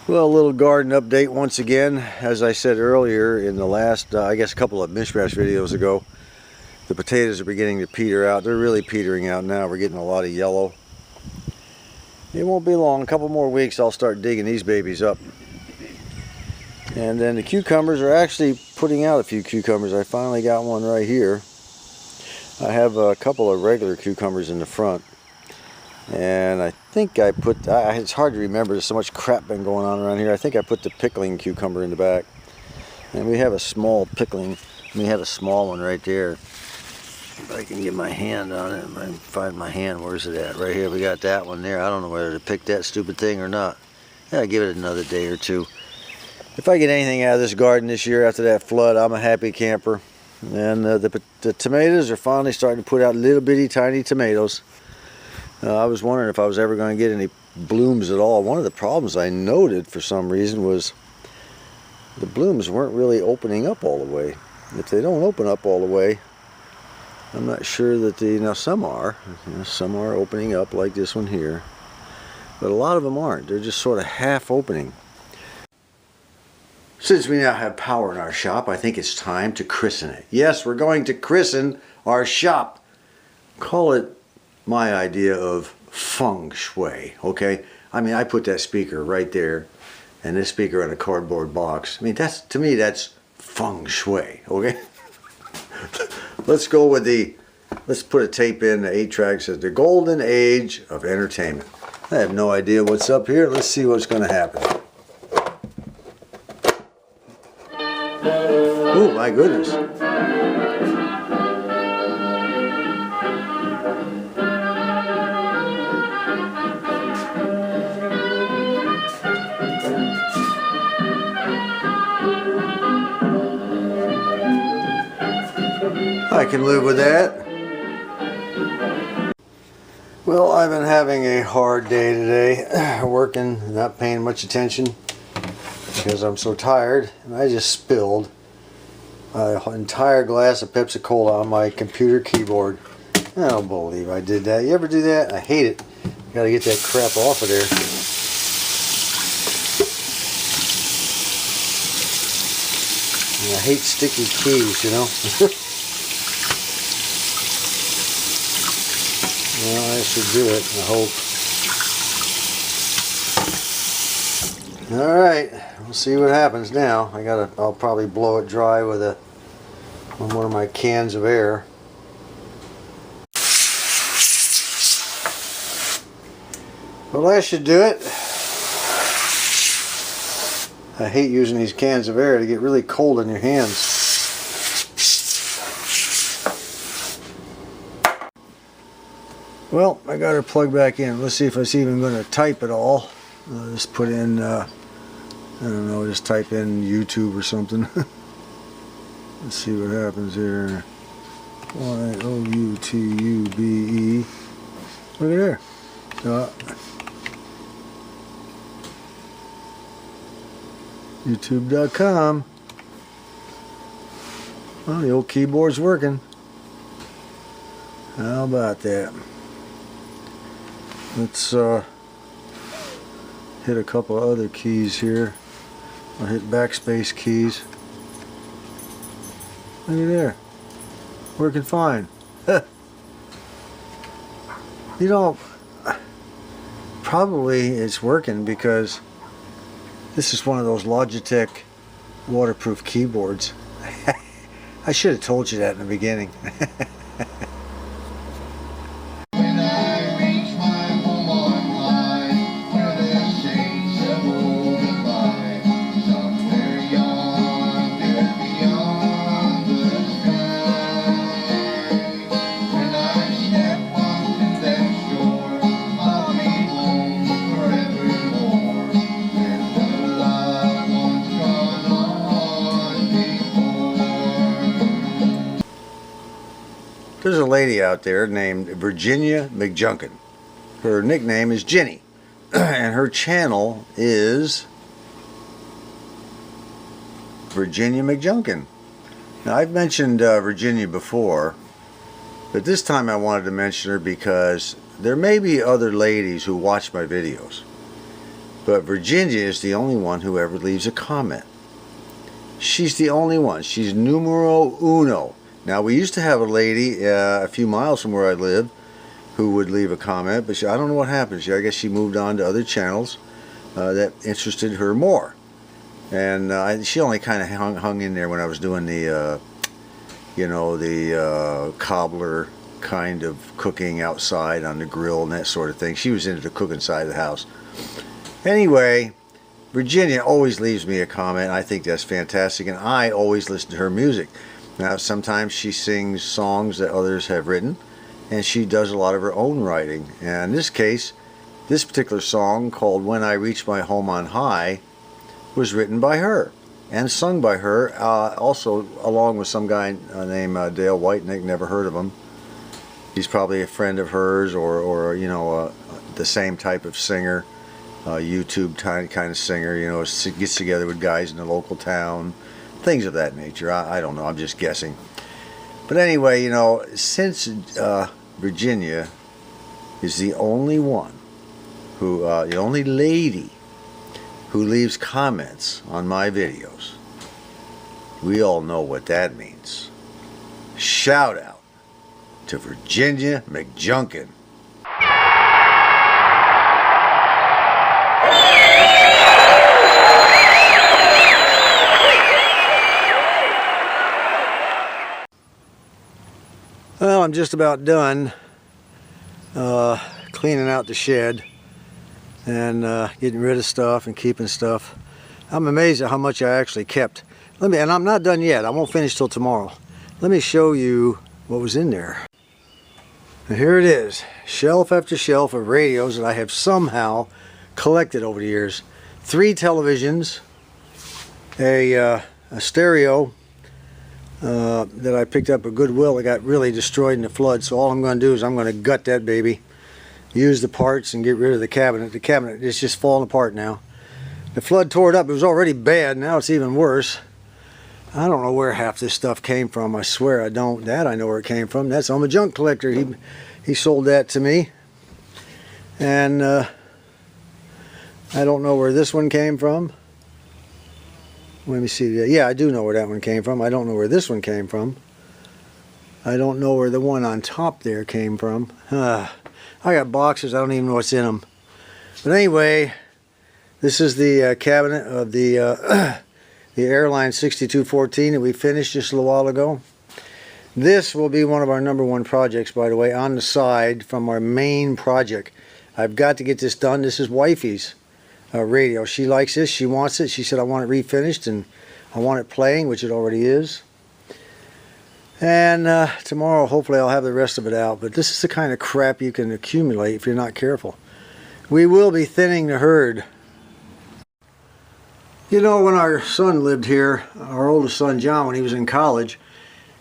Well, a little garden update once again. As I said earlier in the last, I guess a couple of Mish-Mash videos ago, the potatoes are beginning to peter out. They're really petering out now. We're getting a lot of yellow. It won't be long. A couple more weeks I'll start digging these babies up. And then the cucumbers are actually putting out a few cucumbers. I finally got one right here. I have a couple of regular cucumbers in the front. And I think I put, it's hard to remember, there's so much crap been going on around here. I think I put the pickling cucumber in the back. And we have a small pickling, we have a small one right there. If I can get my hand on it, if I can find my hand, where's it at? Right here, we got that one there. I don't know whether to pick that stupid thing or not. Yeah, give it another day or two. If I get anything out of this garden this year after that flood, I'm a happy camper. And the tomatoes are finally starting to put out little bitty tiny tomatoes. I was wondering if I was ever going to get any blooms at all. One of the problems I noted for some reason was the blooms weren't really opening up all the way. If they don't open up all the way, I'm not sure that some are. Some are opening up like this one here. But a lot of them aren't. They're just sort of half opening. Since we now have power in our shop, I think it's time to christen it. Yes, we're going to christen our shop. Call it my idea of feng shui, okay? I mean, I put that speaker right there and this speaker in a cardboard box. I mean, to me, that's feng shui, okay? Let's go with let's put a tape in, the 8-track says, the golden age of entertainment. I have no idea what's up here. Let's see what's going to happen. Oh, my goodness. I can live with that. Well, I've been having a hard day today, working, not paying much attention because I'm so tired, and I just spilled an entire glass of Pepsi-Cola on my computer keyboard. I don't believe I did that. You ever do that? I hate it. Gotta get that crap off of there. And I hate sticky keys, you know. Well, I should do it, I hope. Alright, we'll see what happens now. I'll probably blow it dry with one of my cans of air. Well, that should do it. I hate using these cans of air. They get really cold in your hands. Well, I got her plugged back in. Let's see if it's even going to type at all. I'll just put in, I don't know, just type in YouTube or something. Let's see what happens here. Y-O-U-T-U-B-E. Look at there. YouTube.com. Well, the old keyboard's working. How about that? Let's hit a couple other keys here. I'll hit backspace keys. Look at there. Working fine. You know, probably it's working because this is one of those Logitech waterproof keyboards. I should have told you that in the beginning. There's a lady out there named Virginia McJunkin. Her nickname is Jenny, and her channel is Virginia McJunkin. Now, I've mentioned Virginia before, but this time I wanted to mention her because there may be other ladies who watch my videos. But Virginia is the only one who ever leaves a comment. She's the only one. She's numero uno. Now, we used to have a lady a few miles from where I live who would leave a comment, but I don't know what happened. I guess she moved on to other channels that interested her more. And she only kind of hung in there when I was doing the, the cobbler kind of cooking outside on the grill and that sort of thing. She was into the cooking side of the house. Anyway, Virginia always leaves me a comment. I think that's fantastic, and I always listen to her music. Now, sometimes she sings songs that others have written, and she does a lot of her own writing. And in this case, this particular song, called When I Reach My Home on High, was written by her and sung by her, also along with some guy named Dale Whitenick. Never heard of him. He's probably a friend of hers, or the same type of singer, YouTube kind of singer, gets together with guys in the local town, things of that nature. I don't know, I'm just guessing. But anyway, since Virginia is the only one who, the only lady who leaves comments on my videos, we all know what that means. Shout out to Virginia McJunkin. Well, I'm just about done cleaning out the shed and getting rid of stuff and keeping stuff. I'm amazed at how much I actually kept. And I'm not done yet. I won't finish till tomorrow. Let me show you what was in there. And here it is, shelf after shelf of radios that I have somehow collected over the years. 3 televisions, a stereo that I picked up at Goodwill that got really destroyed in the flood. So all I'm going to do is I'm going to gut that baby, use the parts, and get rid of the cabinet. The cabinet is just falling apart now. The flood tore it up. It was already bad. Now it's even worse. I don't know where half this stuff came from. I swear I don't. That I know where it came from. That's on a junk collector. He sold that to me. And I don't know where this one came from. Let me see. Yeah, I do know where that one came from. I don't know where this one came from. I don't know where the one on top there came from. I got boxes. I don't even know what's in them. But anyway, this is the cabinet of the Airline 6214 that we finished just a little while ago. This will be one of our #1 projects, by the way, on the side from our main project. I've got to get this done. This is Wifey's radio. She likes this. She wants it. She said, I want it refinished and I want it playing, which it already is. And tomorrow, hopefully, I'll have the rest of it out. But this is the kind of crap you can accumulate if you're not careful. We will be thinning the herd. When our son lived here, our oldest son, John, when he was in college,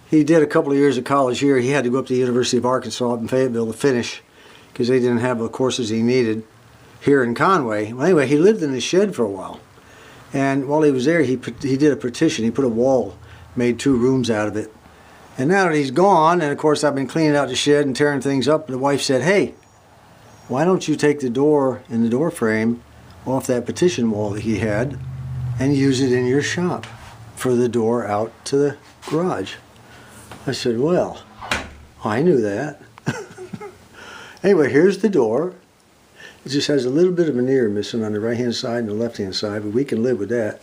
he did a couple of years of college here. He had to go up to the University of Arkansas up in Fayetteville to finish because they didn't have the courses he needed here in Conway. Well, anyway, he lived in the shed for a while. And while he was there, he did a partition. He put a wall, made 2 rooms out of it. And now that he's gone, and of course I've been cleaning out the shed and tearing things up, the wife said, hey, why don't you take the door and the door frame off that partition wall that he had and use it in your shop for the door out to the garage? I said, well, I knew that. Anyway, here's the door. It just has a little bit of veneer missing on the right-hand side and the left-hand side, but we can live with that.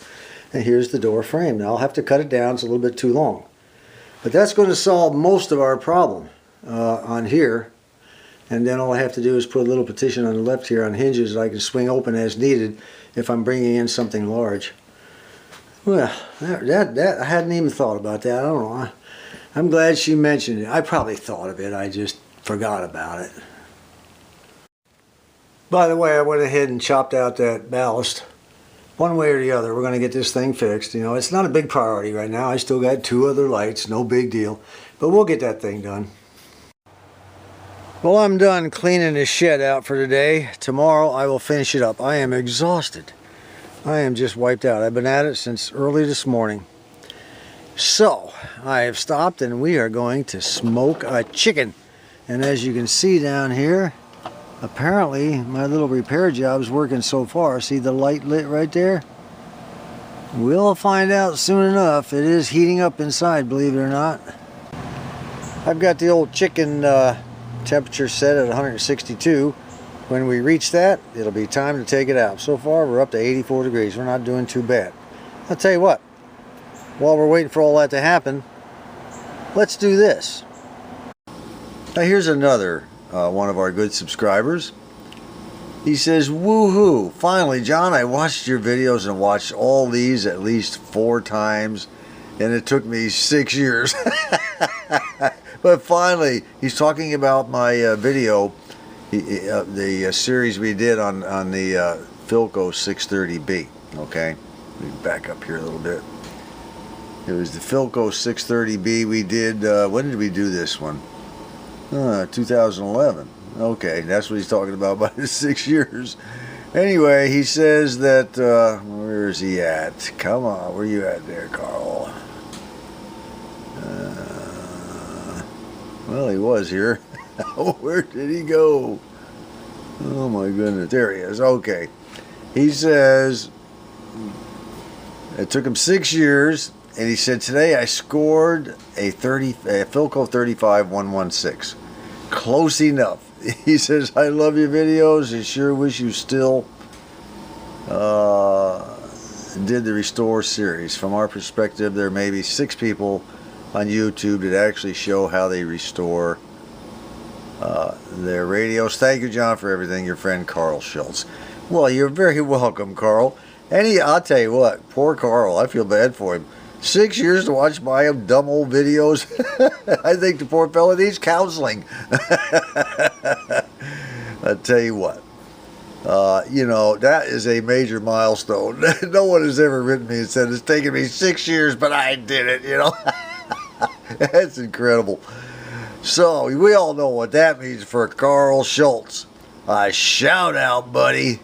And here's the door frame. Now, I'll have to cut it down. It's a little bit too long. But that's going to solve most of our problem on here. And then all I have to do is put a little partition on the left here on hinges that I can swing open as needed if I'm bringing in something large. Well, that I hadn't even thought about that. I don't know. I'm glad she mentioned it. I probably thought of it. I just forgot about it. By the way, I went ahead and chopped out that ballast. One way or the other, we're going to get this thing fixed. It's not a big priority right now. I still got 2 other lights, no big deal. But we'll get that thing done. Well, I'm done cleaning this shed out for today. Tomorrow I will finish it up. I am exhausted. I am just wiped out. I've been at it since early this morning. So, I have stopped and we are going to smoke a chicken. And as you can see down here, Apparently my little repair job's working so far. See the light lit right there? We'll find out soon enough. It is heating up inside, believe it or not. I've got the old chicken temperature set at 162. When we reach that, it'll be time to take it out. So far we're up to 84 degrees. We're not doing too bad. I'll tell you what, while we're waiting for all that to happen, let's do this. Now here's another one of our good subscribers. He says, woohoo, finally John, I watched your videos and watched all these at least 4 times, and it took me 6 years. But finally, he's talking about my video, the series we did on the Philco 630B. Okay, let me back up here a little bit. It was the Philco 630B we did. When did we do this one? 2011. Okay, that's what he's talking about by the 6 years. Anyway, he says that, where is he at? Come on, where you at there, Carl? Well, he was here. Where did he go? Oh my goodness, there he is. Okay. He says, it took him 6 years, and he said, today I scored a Philco 35-116. Close enough. He says, I love your videos. I sure wish you still did the Restore series. From our perspective, there may be 6 people on YouTube that actually show how they restore their radios. Thank you, John, for everything. Your friend, Carl Schultz. Well, you're very welcome, Carl. I'll tell you what, poor Carl. I feel bad for him. 6 years to watch my dumb old videos. I think the poor fella needs counseling. I'll tell you what. You know, that is a major milestone. No one has ever written me and said, it's taken me 6 years, but I did it, you know. That's incredible. So, we all know what that means for Carl Schultz. A shout out, buddy.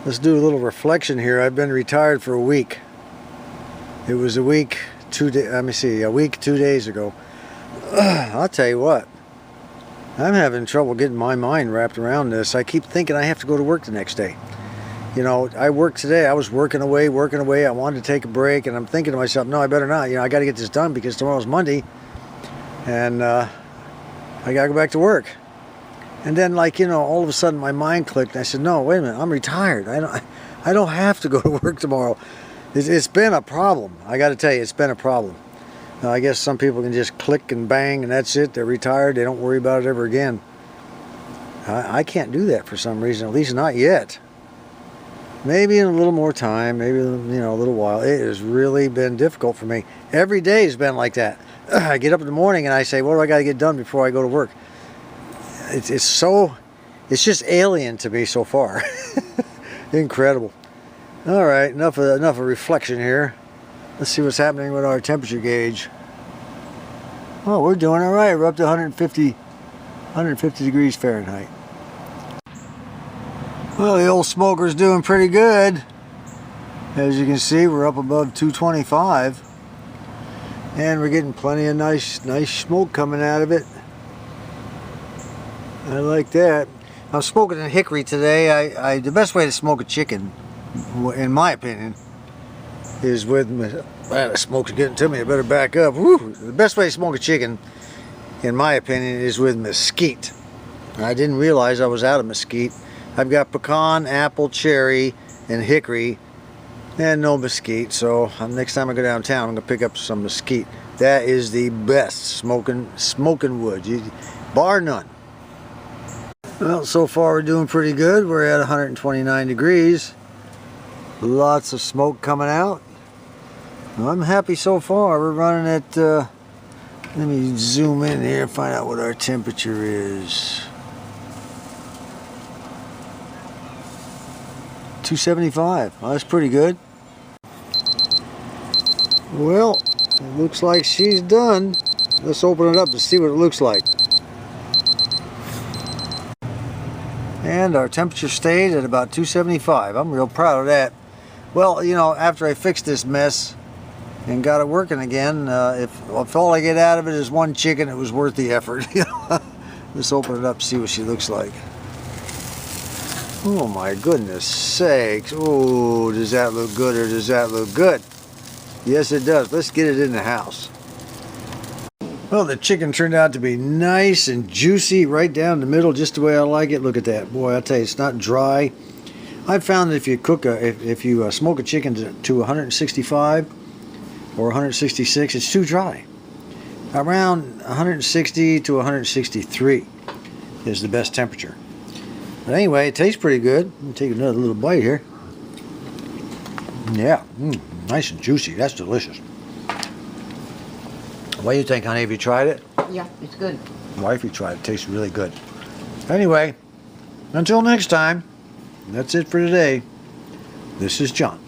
Let's do a little reflection here. I've been retired for a week. It was a week, 2 days, let me see, a week, 2 days ago. I'll tell you what, I'm having trouble getting my mind wrapped around this. I keep thinking I have to go to work the next day. You know, I worked today. I was working away. I wanted to take a break, and I'm thinking to myself, no, I better not. You know, I got to get this done because tomorrow's Monday, and I got to go back to work. And then, like, you know, all of a sudden my mind clicked, and I said, no, wait a minute, I'm retired. I don't have to go to work tomorrow. It's been a problem. I got to tell you, it's been a problem. Now, I guess some people can just click and bang, and that's it. They're retired. They don't worry about it ever again. I can't do that for some reason, at least not yet. Maybe in a little more time, maybe, you know, a little while. It has really been difficult for me. Every day has been like that. I get up in the morning and I say, what do I got to get done before I go to work? It's just alien to me so far. Incredible. All right, enough of reflection here. Let's see what's happening with our temperature gauge. Oh, we're doing all right. We're up to 150 degrees Fahrenheit. Well, the old smoker's doing pretty good. As you can see, we're up above 225. And we're getting plenty of nice smoke coming out of it. I like that. I'm smoking in hickory today. The best way to smoke a chicken, in my opinion, is with... Man, the smoke's getting to me. I better back up. Woo! The best way to smoke a chicken, in my opinion, is with mesquite. I didn't realize I was out of mesquite. I've got pecan, apple, cherry, and hickory, and no mesquite. So next time I go downtown, I'm gonna pick up some mesquite. That is the best smoking wood, bar none. Well, so far we're doing pretty good. We're at 129 degrees. Lots of smoke coming out. I'm happy so far. We're running at, let me zoom in here and find out what our temperature is. 275. Well, that's pretty good. Well, it looks like she's done. Let's open it up to see what it looks like. And our temperature stayed at about 275. I'm real proud of that. Well, you know, after I fixed this mess and got it working again, if all I get out of it is one chicken, it was worth the effort. Let's open it up, see what she looks like. Oh my goodness sakes. Oh, does that look good or does that look good? Yes, it does. Let's get it in the house. Well, the chicken turned out to be nice and juicy right down the middle, just the way I like it. Look at that. Boy, I tell you, it's not dry. I've found that if you cook if you smoke a chicken to 165 or 166, it's too dry. Around 160 to 163 is the best temperature. But anyway, it tastes pretty good. Let me take another little bite here. Yeah, nice and juicy. That's delicious. What do you think, honey? Have you tried it? Yeah, it's good. Wifey tried it. It tastes really good. Anyway, until next time, that's it for today. This is John.